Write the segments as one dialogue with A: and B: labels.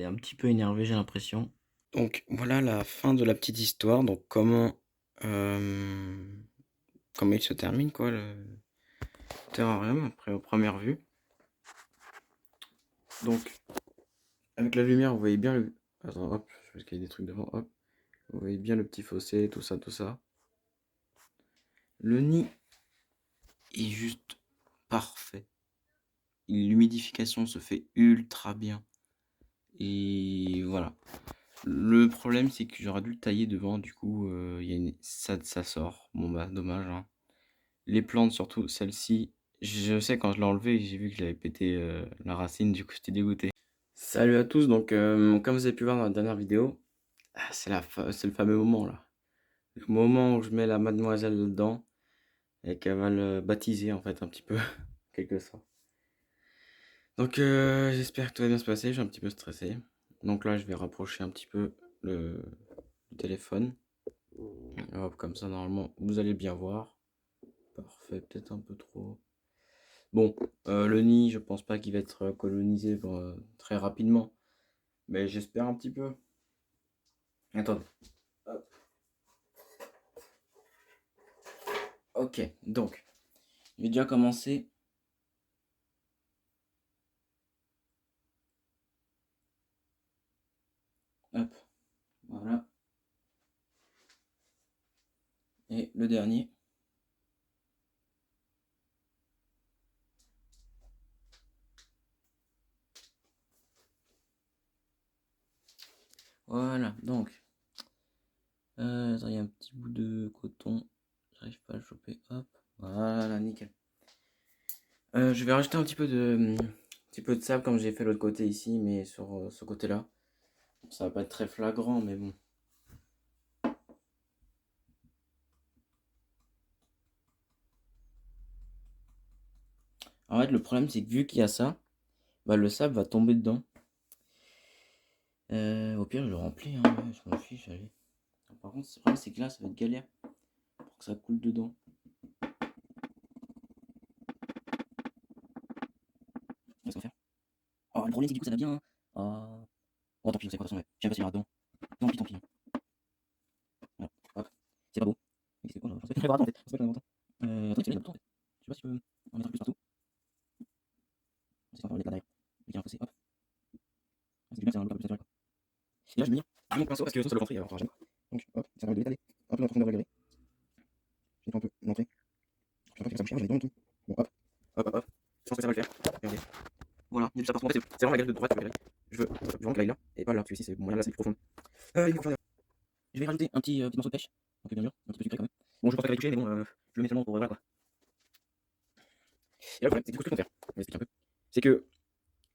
A: est un petit peu énervée, j'ai l'impression.
B: Donc voilà la fin de la petite histoire. Donc hem, comment il se termine quoi le terrarium après aux premières vues. Donc avec la lumière, vous voyez bien le attends hop, parce qu'il y a des trucs devant, hop. Vous voyez bien le petit fossé, tout ça, tout ça. Le nid est juste parfait. L'humidification se fait ultra bien. Et voilà. Le problème, c'est que j'aurais dû le tailler devant, du coup, y a ça sort. Bon bah, dommage, hein. Les plantes, surtout celle-ci, je sais quand je l'ai enlevé, j'ai vu que j'avais pété la racine, du coup j'étais dégoûté. Salut à tous, donc comme vous avez pu voir dans la dernière vidéo, c'est le fameux moment là. Le moment où je mets la mademoiselle dedans et qu'elle va le baptiser en fait un petit peu, quelque sorte. Donc j'espère que tout va bien se passer, je suis un petit peu stressé. Donc là je vais rapprocher un petit peu le téléphone. Hop, comme ça normalement vous allez bien voir. Parfait, peut-être un peu trop. Bon, le nid, je pense pas qu'il va être colonisé très rapidement, mais j'espère un petit peu. Attendez. Hop. Ok, donc, je vais déjà commencer. Hop, voilà. Et le dernier. Voilà, donc, attends, il y a un petit bout de coton. J'arrive pas à le choper. Hop, voilà, nickel. Je vais rajouter un petit peu de sable comme j'ai fait l'autre côté ici, mais sur ce côté-là. Ça va pas être très flagrant, mais bon. En fait, le problème, c'est que vu qu'il y a ça, bah, le sable va tomber dedans. Au pire, je le remplis, hein, ouais, je m'en fiche, allez. Par contre, le problème, c'est que là, ça va être galère pour que ça coule dedans. Qu'est-ce qu'on va faire? Oh, le problème, c'est que du coup, ça va bien, hein. Oh, oh tant pis, on sait quoi, de toute façon, ouais. Je sais pas s'il y aura dedans. Tant pis, hein. Voilà, hop. C'est pas beau. Mais c'est quoi, là? Je sais pas, en fait. C'est pas que longtemps. Attends, il y a dedans, en fait. Je sais pas si je peux en mettre un peu plus partout. C'est pas, on va le mettre là derrière. Il y a un fossé, hop. C'est du bien, c'est un look un peu plus naturel, quoi. Et là, je vais venir avec mon pinceau parce que sinon, ça le rentrer, alors, enfin, donc, hop, ça permet de l'étaler un peu dans la profondeur de j'ai un peu l'entrée. Je sais pas que ça bouge, j'avais dans le tout. Bon, hop, hop, hop, hop. Je pense que ça va le faire. Regardez. Voilà, il y a tout ça partout. En fait, c'est vraiment la galerie de droite, la galerie. Je veux vraiment qu'elle aille là, et pas là, parce que ici, c'est moyen, là, c'est plus profond. Il est profond. Je vais rajouter un petit morceau de pêche. Donc, bien sûr, un petit peu sucré quand même. Bon, je pense qu'elle va toucher, mais bon, je le mets seulement pour, voilà, quoi. Et là, le problème, c'est que du coup, ce que je compte faire, je vais expliquer un peu, c'est que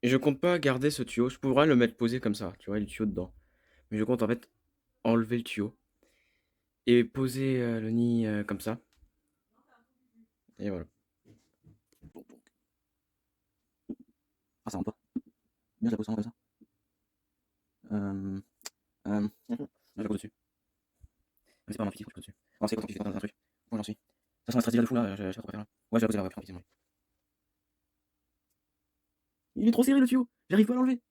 B: je compte pas garder ce tuyau. Je pourrais le mettre posé comme ça, tu vois, le tuyau dedans. Mais je compte en fait enlever le tuyau et poser le nid comme ça. Et voilà. Ah, ça rentre pas. Bien, je la pose vraiment comme ça. Euh, je la pose dessus. Mais c'est pas un amphithéâtre, je pose dessus. Non, c'est quand tu fais un truc. Moi, j'en suis. De toute façon, elle stresse déjà de fou là, je sais pas quoi faire là. Ouais, je vais la poser là, ouais, putain, il est trop serré le tuyau, j'arrive pas à l'enlever.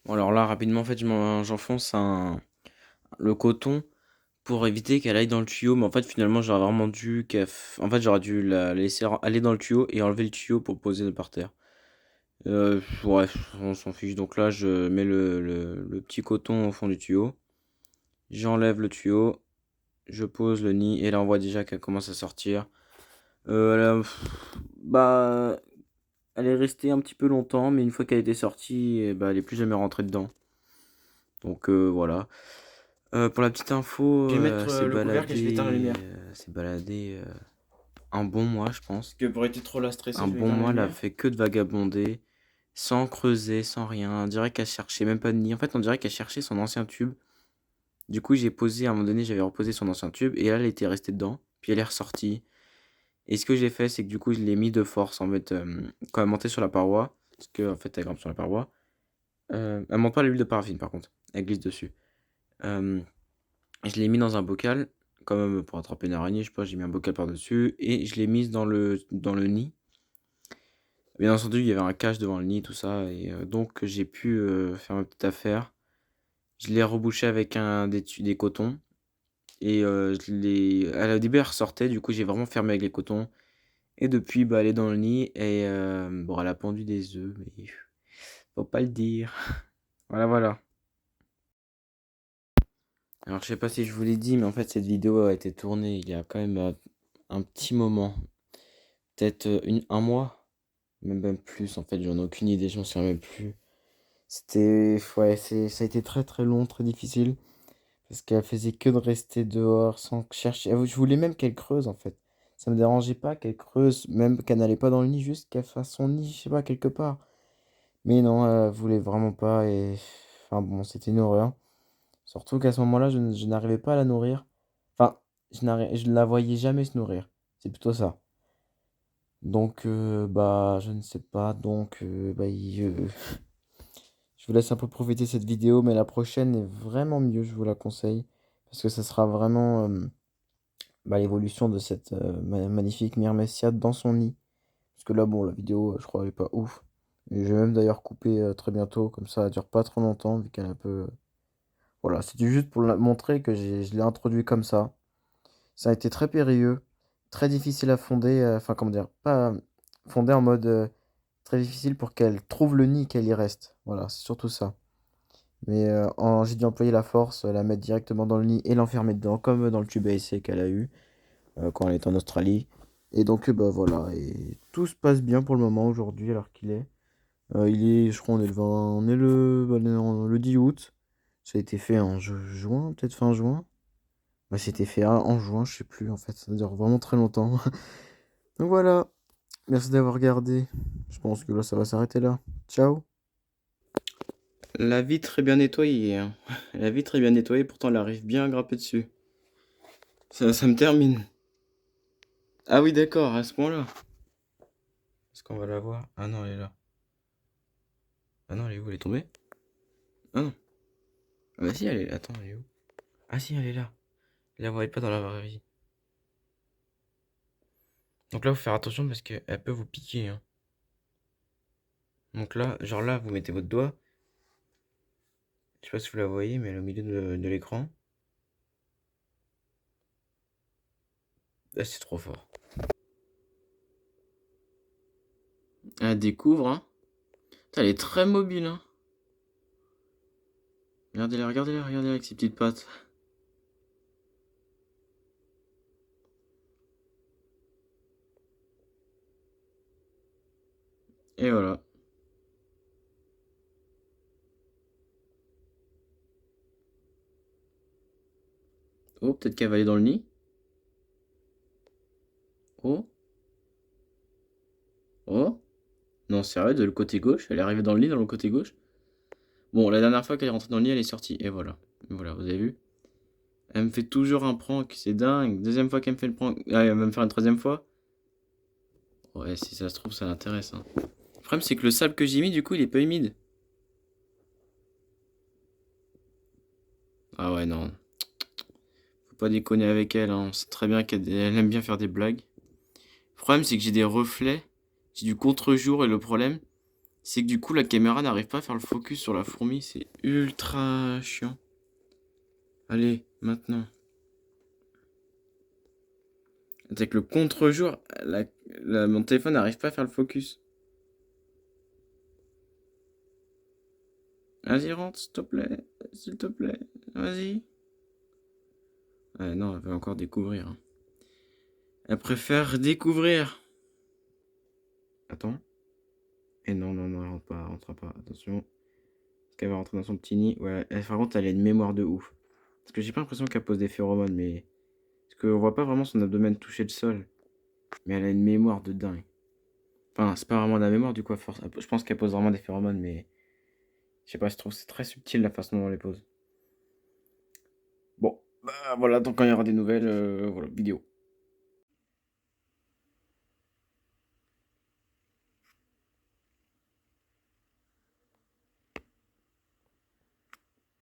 B: Bon, alors là, rapidement, en fait, j'enfonce le coton pour éviter qu'elle aille dans le tuyau. Mais en fait, finalement, j'aurais vraiment dû en fait, j'aurais dû la laisser aller dans le tuyau et enlever le tuyau pour poser par terre. Ouais, on s'en fiche. Donc là, je mets le petit coton au fond du tuyau. J'enlève le tuyau. Je pose le nid. Et là, on voit déjà qu'elle commence à sortir. Bah, elle est restée un petit peu longtemps, mais une fois qu'elle était sortie, bah, elle est plus jamais rentrée dedans. Donc voilà. Pour la petite info,
C: Je vais mettre le couvercle et je vais éteindre la lumière.
B: s'est baladé un bon mois, je pense.
C: Parce que pour être trop la stresser,
B: Un
C: je vais
B: bon
C: éteindre la
B: mois, elle a
C: lumière.
B: fait que de vagabonder, sans creuser, sans rien. On dirait qu'elle cherchait même pas de nid. En fait, on dirait qu'elle cherchait son ancien tube. Du coup, j'ai posé, à un moment donné, j'avais reposé son ancien tube, et là, elle était restée dedans. Puis elle est ressortie. Et ce que j'ai fait, c'est que du coup, je l'ai mis de force, en fait, quand elle montait sur la paroi. Parce que, en fait, elle grimpe sur la paroi. Elle monte pas à l'huile de paraffine, par contre. Elle glisse dessus. Euh, je l'ai mis dans un bocal, quand même pour attraper une araignée, je sais pas, j'ai mis un bocal par-dessus, et je l'ai mise dans le nid. Bien entendu, il y avait un cache devant le nid, tout ça, et donc j'ai pu faire ma petite affaire. Je l'ai rebouché avec des cotons, et au début, elle ressortait, du coup, j'ai vraiment fermé avec les cotons, et depuis, bah, elle est dans le nid, et bon, elle a pondu des œufs, mais faut pas le dire. Voilà, voilà. Alors, je sais pas si je vous l'ai dit, mais en fait, cette vidéo a été tournée il y a quand même un petit moment. Peut-être un mois, même plus, en fait, j'en ai aucune idée, je m'en souviens même plus. Ouais, ça a été très très long, très difficile, parce qu'elle faisait que de rester dehors sans chercher. Je voulais même qu'elle creuse, en fait. Ça me dérangeait pas qu'elle creuse, même qu'elle n'allait pas dans le nid, juste qu'elle fasse son nid, je sais pas, quelque part. Mais non, elle voulait vraiment pas, et enfin bon, c'était une horreur. Surtout qu'à ce moment-là, je n'arrivais pas à la nourrir. Enfin, je ne la voyais jamais se nourrir. C'est plutôt ça. Donc, bah, je ne sais pas. Donc, bah, je vous laisse un peu profiter de cette vidéo, mais la prochaine est vraiment mieux, je vous la conseille. Parce que ça sera vraiment bah, l'évolution de cette magnifique myrmeciade dans son nid. Parce que là, bon, la vidéo, je crois, elle est pas ouf. Et je vais même d'ailleurs couper très bientôt, comme ça, elle dure pas trop longtemps, vu qu'elle est un peu. Voilà, c'était juste pour montrer que je l'ai introduit comme ça. Ça a été très périlleux, très difficile à fonder, enfin comment dire, pas fonder en mode très difficile pour qu'elle trouve le nid, qu'elle y reste. Voilà, c'est surtout ça. Mais j'ai dû employer la force, la mettre directement dans le nid et l'enfermer dedans, comme dans le tube à essai qu'elle a eu quand elle est en Australie. Et donc bah voilà, et tout se passe bien pour le moment aujourd'hui alors qu'il est. Je crois on est le 20, on est le 10 août. Ça a été fait en juin, peut-être fin juin. Bah, c'était fait en juin, je sais plus en fait, ça dure vraiment très longtemps. Donc voilà, merci d'avoir regardé. Je pense que là ça va s'arrêter là. Ciao.
C: La vitre est bien nettoyée, hein. La vitre est bien nettoyée, pourtant elle arrive bien à grimper dessus. Ça me termine. Ah oui, d'accord, à ce point-là. Est-ce qu'on va la voir? Ah non, elle est là. Ah non, elle est où? Elle est tombée? Ah non. Ah bah si, elle est là. Attends, elle est où? Ah si, elle est là. Je la voyais pas dans la vraie vie. Donc là, faut faire attention parce qu'elle peut vous piquer, hein. Donc là, genre là, vous mettez votre doigt. Je sais pas si vous la voyez, mais elle est au milieu de l'écran. Ah, c'est trop fort. Elle découvre, hein. Putain, elle est très mobile, hein. Regardez-la, regardez-la, regardez-la avec ses petites pattes. Et voilà. Oh, peut-être qu'elle va aller dans le nid. Oh, oh. Non, sérieux, de le côté gauche. Elle est arrivée dans le nid, dans le côté gauche. Bon, la dernière fois qu'elle est rentrée dans le nid, elle est sortie. Et voilà. Voilà, vous avez vu? Elle me fait toujours un prank, c'est dingue. Deuxième fois qu'elle me fait le prank. Ah, elle va me faire une troisième fois. Ouais, si ça se trouve, ça l'intéresse, hein. Le problème, c'est que le sable que j'ai mis, du coup, il est pas humide. Ah ouais, non. Faut pas déconner avec elle, hein. On sait très bien qu'elle aime bien faire des blagues. Le problème, c'est que j'ai des reflets. J'ai du contre-jour et le problème, c'est que du coup, la caméra n'arrive pas à faire le focus sur la fourmi. C'est ultra chiant. Allez, maintenant. Avec le contre-jour, mon téléphone n'arrive pas à faire le focus. Vas-y, rentre, s'il te plaît. S'il te plaît. Vas-y. Ouais, non, elle veut encore découvrir, hein. Elle préfère découvrir. Attends.
B: Et non, non, non, elle rentre pas, elle rentrera pas. Attention. Est-ce qu'elle va rentrer dans son petit nid? Ouais, par contre, elle a une mémoire de ouf. Parce que j'ai pas l'impression qu'elle pose des phéromones, mais. Parce qu'on voit pas vraiment son abdomen toucher le sol. Mais elle a une mémoire de dingue. Enfin, c'est pas vraiment de la mémoire du coup, à force. Je pense qu'elle pose vraiment des phéromones, mais. Je sais pas, je trouve que c'est très subtil la façon dont on les pose. Bon, bah voilà, donc quand il y aura des nouvelles, voilà, vidéo.